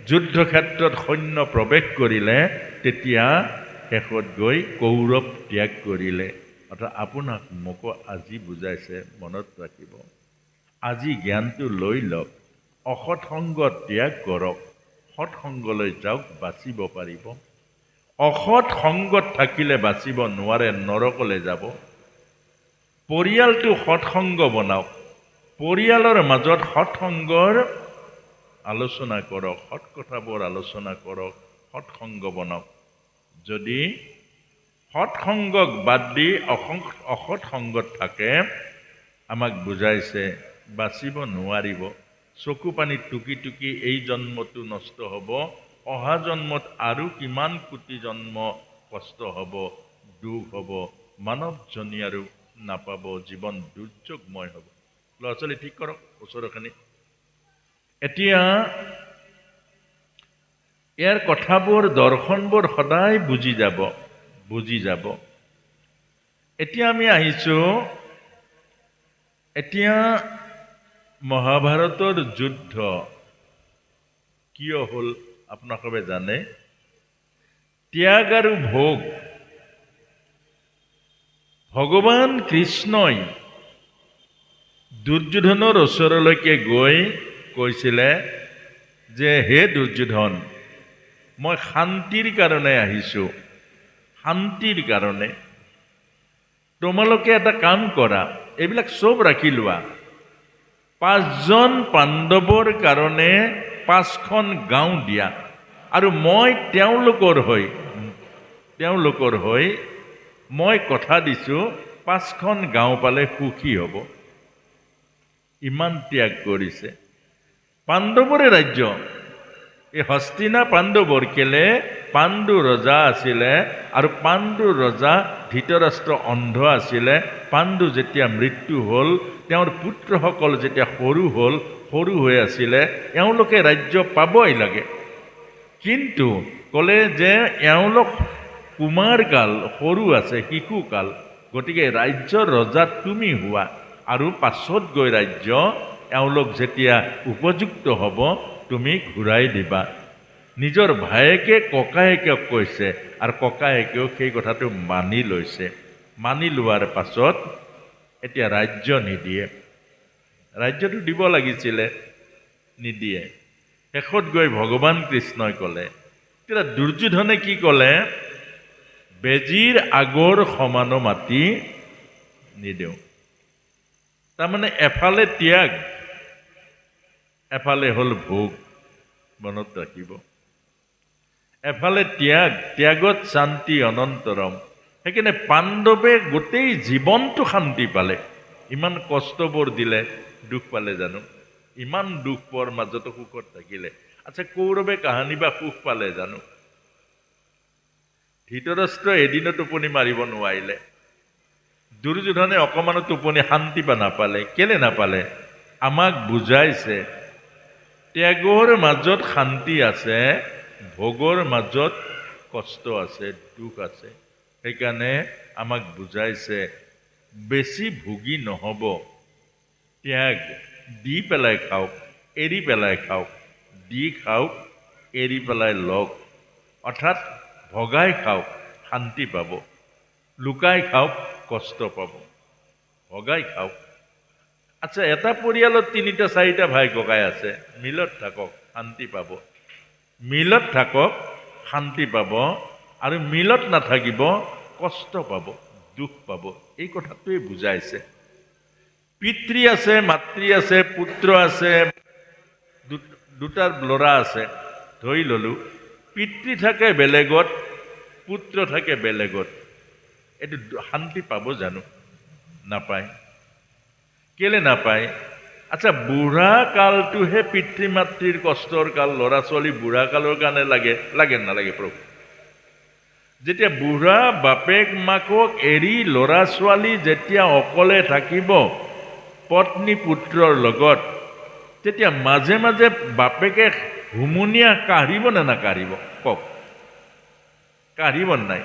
যুদ্ধক্ষেত্ৰত সৈন্য প্ৰৱেশ কৰিলে, তেতিয়া শেষত গৈ কৌৰৱ ত্যাগ কৰিলে। অৰ্থাৎ আপোনাক মোকো আজি বুজাইছে, মনত ৰাখিব। আজি জ্ঞানটো লৈ লওক, অসৎ সংগ ত্যাগ কৰক, সৎসংগলৈ যাওক, বাচিব পাৰিব। অসৎ সংগত থাকিলে বাচিব নোৱাৰে, নৰকলৈ যাব। পৰিয়ালটো সৎসংগ বনাওক, পৰিয়ালৰ মাজত সৎসংগৰ আলোচনা কৰক, সৎ কথাবোৰ আলোচনা কৰক, সৎসংগ বনাওক। যদি সৎসংগক বাদ দি অসৎ সংগত থাকে, আমাক বুজাইছে বাচিব নোৱাৰিব। চকু পানী টুকি টুকি এই জন্মটো নষ্ট হ'ব, অহা জন্মত আৰু কিমান কোটি জন্ম কষ্ট হ'ব, দুখ হ'ব, মানৱজনী আৰু নাপাব, জীৱন দুৰ্যোগময় হ'ব। ল'ৰা ছোৱালী ঠিক কৰক ওচৰখিনি। এতিয়া ইয়াৰ কথাবোৰ, দৰ্শনবোৰ সদায় বুজি যাব। এতিয়া আমি আহিছোঁ, এতিয়া মহাভাৰতৰ যুদ্ধ কিয় হ'ল আপোনালোকে জানে? ত্যাগ আৰু ভোগ। ভগৱান কৃষ্ণই দুৰ্যোধনৰ ওচৰলৈকে গৈ কৈছিলে যে হে দুৰ্যোধন, মই শান্তিৰ কাৰণে আহিছোঁ, শান্তিৰ কাৰণে। তোমালোকে এটা কাম কৰা, এইবিলাক চব ৰাখি লোৱা। 5জন পাণ্ডৱৰ কাৰণে 5খন গাঁও দিয়া, আৰু মই তেওঁলোকৰ হৈ মই কথা দিছোঁ 5খন গাঁও পালে সুখী হ'ব। ইমান ত্যাগ কৰিছে। পাণ্ডৱৰে ৰাজ্য, এই হস্তিনা পাণ্ডৱৰ। কেলে? পাণ্ডু ৰজা আছিলে, আৰু পাণ্ডু ৰজা ধৃতৰাষ্ট্ৰ অন্ধ আছিলে। পাণ্ডু যেতিয়া মৃত্যু হ'ল, তেওঁৰ পুত্ৰসকল যেতিয়া সৰু হৈ আছিলে, এওঁলোকে ৰাজ্য পাবই লাগে। কিন্তু ক'লে যে এওঁলোক কুমাৰকাল, সৰু আছে, শিশুকাল, গতিকে ৰাজ্যৰ ৰজা তুমি হোৱা, আৰু পাছত গৈ ৰাজ্য এওঁলোক যেতিয়া উপযুক্ত হ'ব তুমি ঘূৰাই দিবা। নিজৰ ভায়েকে ককায়েকক কৈছে, আৰু ককায়েকেও সেই কথাটো মানি লৈছে। মানি লোৱাৰ পাছত এতিয়া ৰাজ্য নিদিয়ে। ৰাজ্যটো দিব লাগিছিলে, নিদিয়ে। শেষত গৈ ভগৱান কৃষ্ণই ক'লে, তেতিয়া দুৰ্যোধনে কি ক'লে? বেজীৰ আগৰ সমানো মাটি নিদিওঁ। তাৰমানে এফালে ত্যাগ, এফালে হ'ল ভোগ। মনত ৰাখিব, এফালে ত্যাগত শান্তি অনন্তৰম। সেইকাৰণে পাণ্ডৱে গোটেই জীৱনটো শান্তি পালে। ইমান কষ্টবোৰ দিলে, দুখ পালে জানো? ইমান দুখ পোৱাৰ মাজতো সুখত থাকিলে। আচ্ছা, কৌৰৱে কাহানী বা সুখ পালে জানো? ধৃতৰাষ্ট্ৰ এদিনো টোপনি মাৰিব নোৱাৰিলে। দুৰ্যোধনে অকমানো টোপনি শান্তি বা নাপালে। কেলে নাপালে? আমাক বুজাইছে ত্যাগৰ মাজত শান্তি আছে, ভোগৰ মাজত কষ্ট আছে, দুখ আছে। সেইকাৰণে আমাক বুজাইছে বেছি ভোগী নহ'ব। ত্যাগ দি পেলাই খাওক, এৰি পেলাই খাওক, দি খাওক, এৰি পেলাই লওক। অৰ্থাৎ ভগাই খাওক, শান্তি পাব। লুকাই খাওক, কষ্ট পাব। ভগাই খাওক। আচ্ছা, এটা পৰিয়ালত 3-4টা ভাই ককাই আছে, মিলত থাকক, শান্তি পাব। মিলত থাকক, শান্তি পাব। আৰু মিলত নাথাকিব, কষ্ট পাব, দুখ পাব। এই কথাটোৱে বুজাইছে। পিতৃ আছে, মাতৃ আছে, পুত্ৰ আছে, দুটা ল'ৰা আছে, ধৰি ল'লোঁ। পিতৃ থাকে বেলেগত, পুত্ৰ থাকে বেলেগত। এইটো শান্তি পাব জানো? নাপায়। কেলে নাপায়? আচ্ছা, বুঢ়া কালটোহে পিতৃ মাতৃৰ কষ্টৰ কাল। ল'ৰা ছোৱালী বুঢ়া কালৰ কাৰণে লাগে নালাগে? প্ৰভু, যেতিয়া বুঢ়া বাপেক মাকক এৰি ল'ৰা ছোৱালী যেতিয়া অকলে থাকিব পত্নী পুত্ৰৰ লগত, তেতিয়া মাজে মাজে বাপেকে হুমুনিয়া কাঢ়িব নে নাকাঢ়িব? কওক, কাঢ়িব নাই?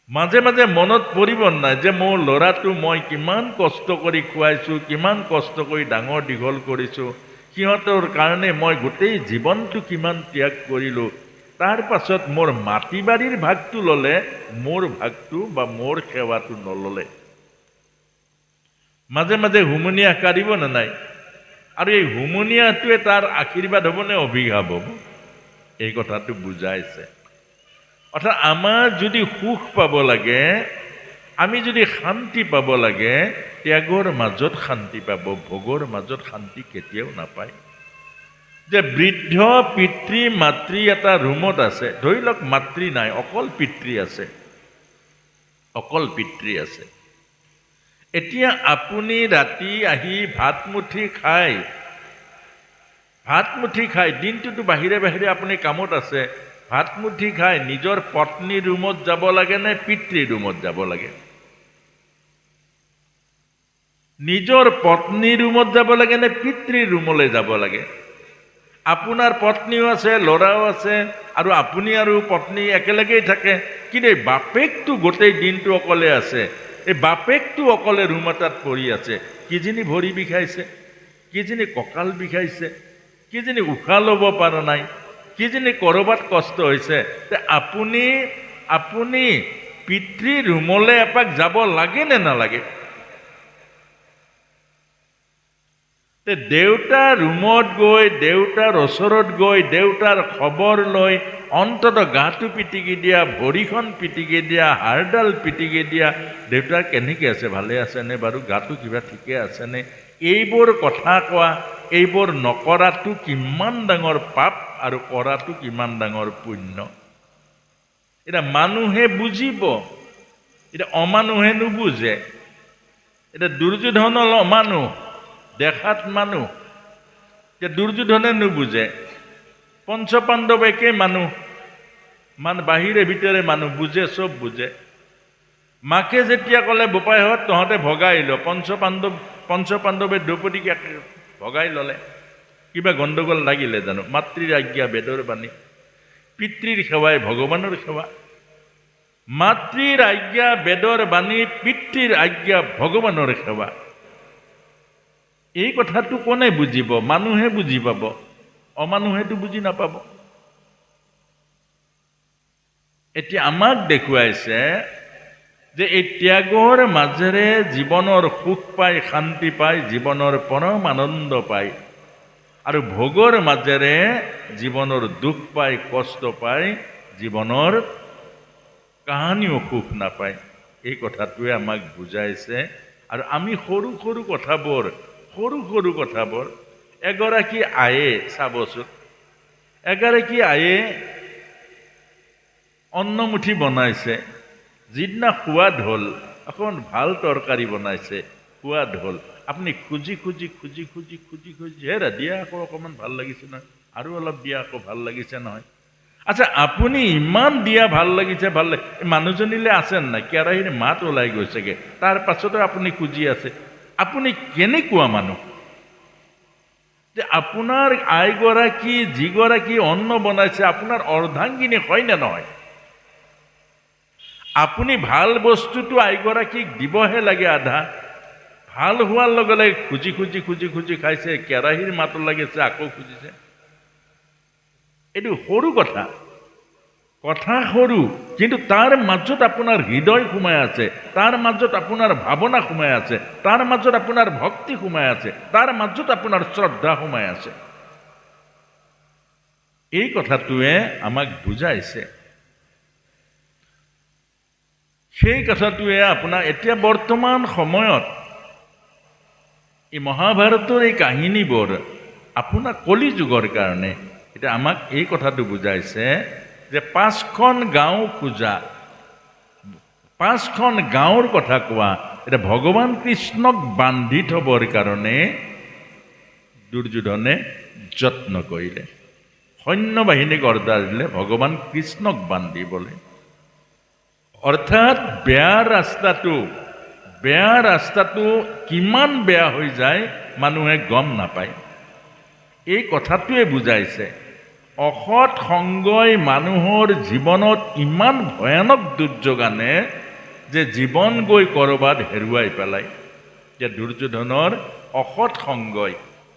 মাজে মাজে মনত পৰিব নাই যে মোৰ ল'ৰাটো মই কিমান কষ্ট কৰি খুৱাইছোঁ, কিমান কষ্ট কৰি ডাঙৰ দীঘল কৰিছোঁ, সিহঁতৰ কাৰণে মই গোটেই জীৱনটো কিমান ত্যাগ কৰিলোঁ, তাৰ পাছত মোৰ মাটি বাৰীৰ ভাগটো ল'লে, মোৰ ভাগটো বা মোৰ সেৱাটো নল'লে। মাজে মাজে হুমুনিয়া কাঢ়িব নে নাই? আৰু এই হুমুনিয়াটোৱে তাৰ আশীৰ্বাদ হ'ব নে অভিশাপ হ'ব? এই কথাটো বুজাইছে। অৰ্থাৎ আমাৰ যদি সুখ পাব লাগে, আমি যদি শান্তি পাব লাগে, ত্যাগৰ মাজত শান্তি পাব, ভোগৰ মাজত শান্তি কেতিয়াও নাপায়। যে বৃদ্ধ পিতৃ মাতৃ এটা ৰুমত আছে, ধৰি লওক মাতৃ নাই, অকল পিতৃ আছে, অকল পিতৃ আছে। এতিয়া আপুনি ৰাতি আহি ভাতমুঠি খাই দিনটোতো বাহিৰে বাহিৰে আপুনি কামত আছে, ভাতমুঠি খাই নিজৰ পত্নীৰ ৰুমত যাব লাগে নে পিতৃৰ ৰুমত যাব লাগে? নিজৰ পত্নীৰ ৰুমত যাব লাগে নে পিতৃৰ ৰুমলৈ যাব লাগে? আপোনাৰ পত্নীও আছে, ল'ৰাও আছে, আৰু আপুনি আৰু পত্নী একেলগেই থাকে, কিন্তু এই বাপেকটো গোটেই দিনটো অকলে আছে। এই বাপেকটো অকলে ৰুম এটাত পৰি আছে। কিজানি ভৰি বিষাইছে, কিজানি কঁকাল বিষাইছে, কিজানি উশাহ ল'ব পৰা নাই, কিজানি ক'ৰবাত কষ্ট হৈছে। আপুনি পিতৃ ৰুমলৈ এপাক যাব লাগে নে নালাগে? দেউতাৰ ৰুমত গৈ, দেউতাৰ ওচৰত গৈ, দেউতাৰ খবৰ লৈ অন্তত গাটো পিটিকি দিয়া, ভৰিখন পিটিকি দিয়া, হাড়ডাল পিটিকি দিয়া, দেউতা কেনেকৈ আছে, ভালে আছেনে বাৰু, গাটো কিবা ঠিকে আছেনে, এইবোৰ কথা কোৱা, এইবোৰ নকৰাটো কিমান ডাঙৰ পাপ আৰু কৰাটো কিমান ডাঙৰ পুণ্য। এতিয়া মানুহে বুজিব, এতিয়া অমানুহে নুবুজে। এতিয়া দুৰ্যোধন হ'ল অমানুহ, দেখাত মানুহ, এতিয়া দুৰ্যোধনে নুবুজে। পঞ্চপাণ্ডৱ একেই মানুহ, বাহিৰে ভিতৰে মানুহ, বুজে, চব বুজে। মাকে যেতিয়া ক'লে বোপাইহঁত তহঁতে ভগাই ল, পঞ্চপাণ্ডৱে দ্ৰৌপদীক ভগাই ল'লে। কিবা গণ্ডগোল লাগিলে জানো? মাতৃৰ আজ্ঞা বেদৰ বাণী, পিতৃৰ সেৱাই ভগৱানৰ সেৱা। মাতৃৰ আজ্ঞা বেদৰ বাণী, পিতৃৰ আজ্ঞা ভগৱানৰ সেৱা। এই কথাটো কোনে বুজিব? মানুহে বুজি পাব, অমানুহেতো বুজি নাপাব। এতিয়া আমাক দেখুৱাইছে যে এই ত্যাগৰ মাজেৰে জীৱনৰ সুখ পায়, শান্তি পায়, জীৱনৰ পৰম আনন্দ পায়, আৰু ভোগৰ মাজেৰে জীৱনৰ দুখ পায়, কষ্ট পায়, জীৱনৰ কাহানিও সুখ নাপায়। এই কথাটোৱে আমাক বুজাইছে। আৰু আমি সৰু সৰু কথাবোৰ এগৰাকী আয়ে, চাবচোন, এগৰাকী আয়ে অন্নমুঠি বনাইছে, যিদিনা সোৱাদ হ'ল, অকণ ভাল তৰকাৰী বনাইছে, সোৱাদ হ'ল, আপুনি খুজি হেৰা দিয়া আকৌ অকণমান ভাল লাগিছে নহয়, আৰু অলপ দিয়া আকৌ ভাল লাগিছে নহয়। আচ্ছা, আপুনি ইমান দিয়া ভাল লাগিছে, মানুহজনীলৈ আছে নাই? কেৰাহীৰ মাত ওলাই গৈছেগে, তাৰ পাছতো আপুনি খুজি আছে। আপুনি কেনেকুৱা মানুহ যে আপোনাৰ আইগৰাকী, যিগৰাকী অন্ন বনাইছে, আপোনাৰ অৰ্ধাংগিনী হয় নে নহয়? আপুনি ভাল বস্তুটো আইগৰাকীক দিবহে লাগে আধা। ভাল হোৱাৰ লগে লগে খুজি খাইছে, কেৰাহীৰ মাত লাগিছে, আকৌ খুজিছে। এইটো সৰু কথা সৰু, কিন্তু তাৰ মাজত আপোনাৰ হৃদয় সোমাই আছে, তাৰ মাজত আপোনাৰ ভাৱনা সোমাই আছে, তাৰ মাজত আপোনাৰ ভক্তি সোমাই আছে, তাৰ মাজত আপোনাৰ শ্ৰদ্ধা সোমাই আছে। এই কথাটোৱে আমাক বুজাইছে। সেই কথাটোৱে আপোনাৰ এতিয়া বৰ্তমান সময়ত এই মহাভাৰতৰ এই কাহিনীবোৰ আপোনাৰ কলি যুগৰ কাৰণে এতিয়া আমাক এই কথাটো বুজাইছে যে 5খন গাঁও পূজা, 5খন গাঁৱৰ কথা কোৱা, এতিয়া ভগৱান কৃষ্ণক বান্ধি থবৰ কাৰণে দুৰ্যোধনে যত্ন কৰিলে, সৈন্যবাহিনীক অৰ্ডাৰ দিলে ভগৱান কৃষ্ণক বান্ধিবলৈ। অৰ্থাৎ বেয়া ৰাস্তাটো কিমান বেয়া হৈ যায় মানুহে গম নাপায়। এই কথাটোৱে বুজাইছে অসৎ সংগই মানুহৰ জীৱনত ইমান ভয়ানক দুৰ্যোগ আনে যে জীৱন গৈ ক'ৰবাত হেৰুৱাই পেলায়। যে দুৰ্যোধনৰ অসৎ সংগই,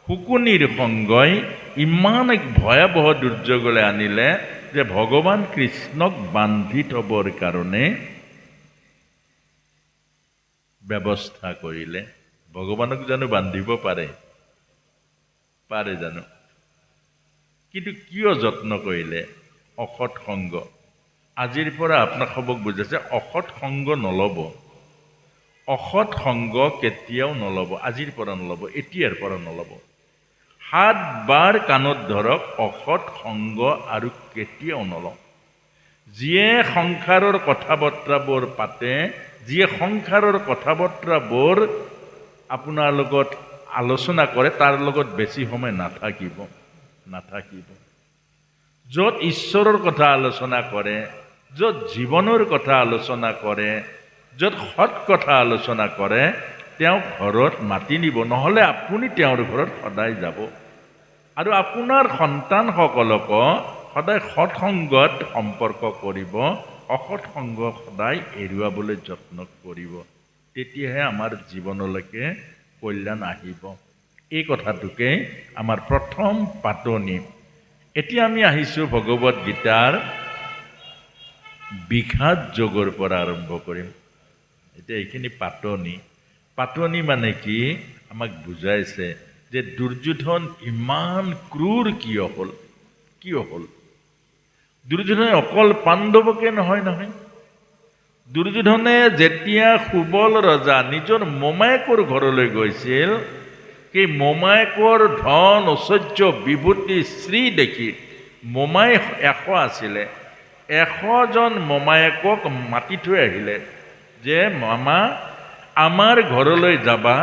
শুকুনিৰ সংগই ইমান এক ভয়াৱহ দুৰ্যোগলৈ আনিলে যে ভগৱান কৃষ্ণক বান্ধি থবৰ কাৰণে ব্যৱস্থা কৰিলে। ভগৱানক জানো বান্ধিব পাৰে জানো? কিন্তু কিয় যত্ন কৰিলে? অসৎ সংগ। আজিৰ পৰা আপোনাক সবক বুজাইছে অসৎ সংগ নল'ব। অসৎ সংগ কেতিয়াও নল'ব, আজিৰ পৰা নল'ব, এতিয়াৰ পৰা নল'ব। 7 বাৰ কাণত ধৰক, অসৎ সংগ আৰু কেতিয়াও নলওঁ। যিয়ে সংসাৰৰ কথা বতৰাবোৰ পাতে, যিয়ে সংসাৰৰ কথা বতৰাবোৰ আপোনাৰ লগত আলোচনা কৰে, তাৰ লগত বেছি সময় নাথাকিব। য'ত ঈশ্বৰৰ কথা আলোচনা কৰে, য'ত জীৱনৰ কথা আলোচনা কৰে, য'ত সৎ কথা আলোচনা কৰে, তেওঁ ঘৰত মাতি নিব, নহ'লে আপুনি তেওঁৰ ঘৰত সদায় যাব। আৰু আপোনাৰ সন্তানসকলকো সদায় সৎসংগত সম্পৰ্ক কৰিব, অসৎ সংগ সদায় এৰুৱাবলৈ যত্ন কৰিব। তেতিয়াহে আমাৰ জীৱনলৈকে কল্যাণ আহিব। এই কথাটোকে আমাৰ প্ৰথম পাতনি। এতিয়া আমি আহিছোঁ ভগৱত গীতাৰ বিষাদ যোগৰ পৰা আৰম্ভ কৰিম। এতিয়া এইখিনি পাতনি মানে কি আমাক বুজাইছে যে দুৰ্যোধন ইমান ক্ৰূৰ কিয় হ'ল। দুৰ্যোধনে অকল পাণ্ডৱকে নহয়। দুৰ্যোধনে যেতিয়া সুবল ৰজা নিজৰ মোমায়েকৰ ঘৰলৈ গৈছিল, সেই মোমায়েকৰ ধন ঐশ্বৰ্য বিভূতি শ্ৰী দেখি, মোমাই 100 আছিলে, 100জন মোমায়েকক মাতি থৈ আহিলে যে মামা আমাৰ ঘৰলৈ যাবা,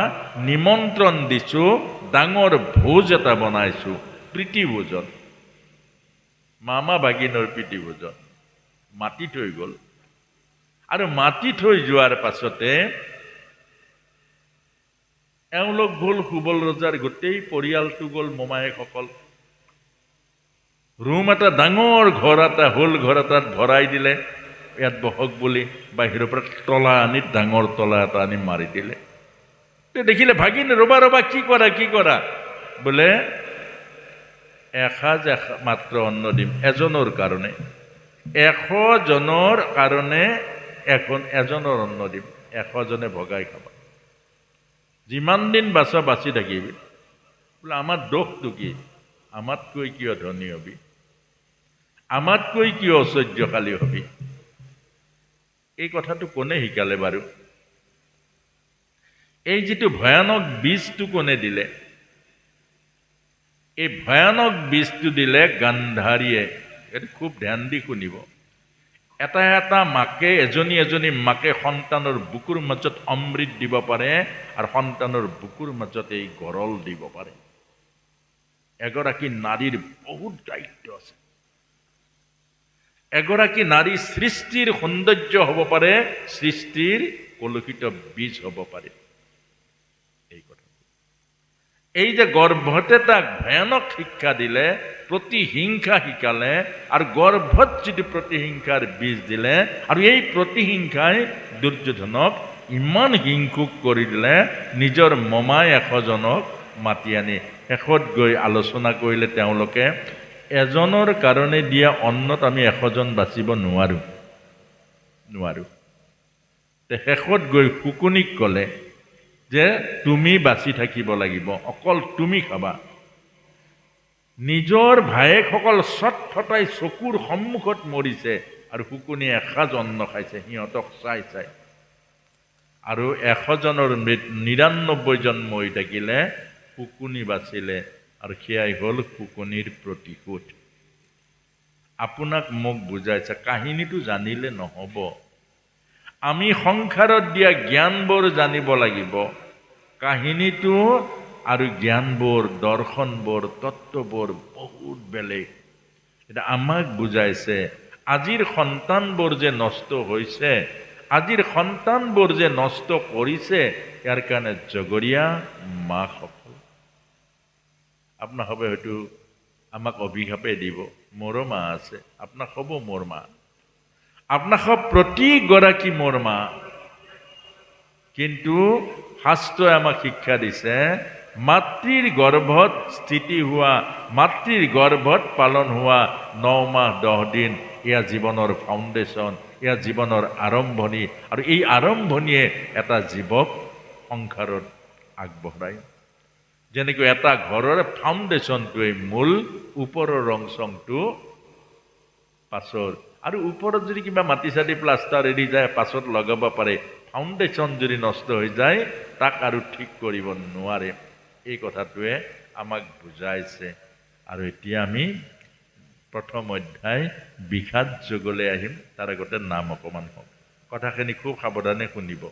নিমন্ত্ৰণ দিছোঁ, ডাঙৰ ভোজ এটা বনাইছোঁ, প্ৰীতিভোজন, মামা ভাগিনৰ প্ৰীতিভোজন। মাতি থৈ গ'ল। আৰু মাতি থৈ যোৱাৰ পাছতে এওঁলোক গ'ল, সুবল ৰজাৰ গোটেই পৰিয়ালটো গ'ল, মোমায়েকসকল। ৰুম এটা, ডাঙৰ ঘৰ এটা হ'ল, ঘৰ এটাত ভৰাই দিলে, ইয়াত বহক বুলি বাহিৰৰ পৰা তলা আনি, ডাঙৰ তলা এটা আনি মাৰি দিলে। দেখিলে ভাগিন, ৰবা কি কৰা বোলে, এসাঁজ মাত্ৰ অন্ন দিম, এজনৰ কাৰণে, 100 জনৰ কাৰণে এজনৰ অন্ন দিম, 100 জনে ভগাই খাবা, যিমান দিন বাচি থাকিবি। বোলে আমাৰ দোষটো কি? আমাতকৈ কিয় ধনী হবি? আমাতকৈ কিয় ঐশ্বৰ্যশালী হবি? এই কথাটো কোনে শিকালে বাৰু? এই যিটো ভয়ানক বীজটো কোনে দিলে? এই ভয়ানক বীজটো দিলে গান্ধাৰীয়ে। এইটো খুব ধ্যান দি শুনিব। এটা মাকে, এজনী মাকে সন্তানৰ বুকুৰ মাজত অমৃত দিব পাৰে, আৰু সন্তানৰ বুকুৰ মাজত এই গৰল দিব পাৰে। এগৰাকী নাৰীৰ বহুত দায়িত্ব আছে। এগৰাকী নাৰী সৃষ্টিৰ সৌন্দৰ্য হ'ব পাৰে, সৃষ্টিৰ কলুষিত বীজ হ'ব পাৰে। এই কথা, এই যে গৰ্ভতে তাক ভয়ানক শিক্ষা দিলে, প্ৰতিহিংসা শিকালে, আৰু গৰ্ভত যিটো প্ৰতিহিংসাৰ বীজ দিলে, আৰু এই প্ৰতিহিংসাই দুৰ্যোধনক ইমান হিংসুক কৰি দিলে, নিজৰ মোমাই 100জনক মাতি আনি শেষত গৈ আলোচনা কৰিলে তেওঁলোকে, এজনৰ কাৰণে দিয়া অন্নত আমি 100জন বাচিব নোৱাৰো। শেষত গৈ শুকুনিক ক'লে যে তুমি বাচি থাকিব লাগিব, অকল তুমি খাবা। নিজৰ ভায়েকসকল চটফটাই চকুৰ সন্মুখত মৰিছে, আৰু শুকুনিয়ে এসাঁজ অন্ন খাইছে, সিহঁতক চাই। আৰু 100জনৰ 99জন মৰি থাকিলে, শুকুনি বাচিলে, আৰু সেয়াই হ'ল শুকুনিৰ প্ৰতিশোধ। আপোনাক মোক বুজাইছে, কাহিনীটো জানিলে নহ'ব। আমি সংসাৰত দিয়া জ্ঞানবোৰ জানিব লাগিব। কাহিনীটো আৰু জ্ঞানবোৰ, দৰ্শনবোৰ, তত্ত্ববোৰ বহুত বেলেগ। এটা আমাক বুজাইছে আজিৰ সন্তানবোৰ যে নষ্ট হৈছে, আজিৰ সন্তানবোৰ যে নষ্ট কৰিছে, ইয়াৰ কাৰণে জগৰীয়া মাকসকল। আপোনাক হবে হয়তো আমাক অভিশাপে দিব, মোৰো মা আছে, আপোনাক হ'ব মোৰ মা, আপোনাক প্ৰতিগৰাকী মোৰ মা। কিন্তু শাস্ত্ৰই আমাক শিক্ষা দিছে মাতৃৰ গৰ্ভত স্থিতি হোৱা, মাতৃৰ গৰ্ভত পালন হোৱা 9 মাহ 10 দিন এয়া জীৱনৰ ফাউণ্ডেশ্যন, এয়া জীৱনৰ আৰম্ভণি, আৰু এই আৰম্ভণিয়ে এটা জীৱক সংসাৰত আগবঢ়ায়। যেনেকৈ এটা ঘৰৰ ফাউণ্ডেশ্যনটোৱে মূল, ওপৰৰ ৰং চংটো পাছৰ, আৰু ওপৰত যদি কিবা মাটি চাটি প্লাষ্টাৰ এৰি যায় পাছত লগাব পাৰে, ফাউণ্ডেশ্যন যদি নষ্ট হৈ যায় তাক আৰু ঠিক কৰিব নোৱাৰে। এই কথাটোৱে আমাক বুজাইছে। আৰু এতিয়া আমি প্ৰথম অধ্যায় বিষাদ যুগলৈ আহিম। তাৰ আগতে নাম অকণমান হওক, কথাখিনি খুব সাৱধানে শুনিব।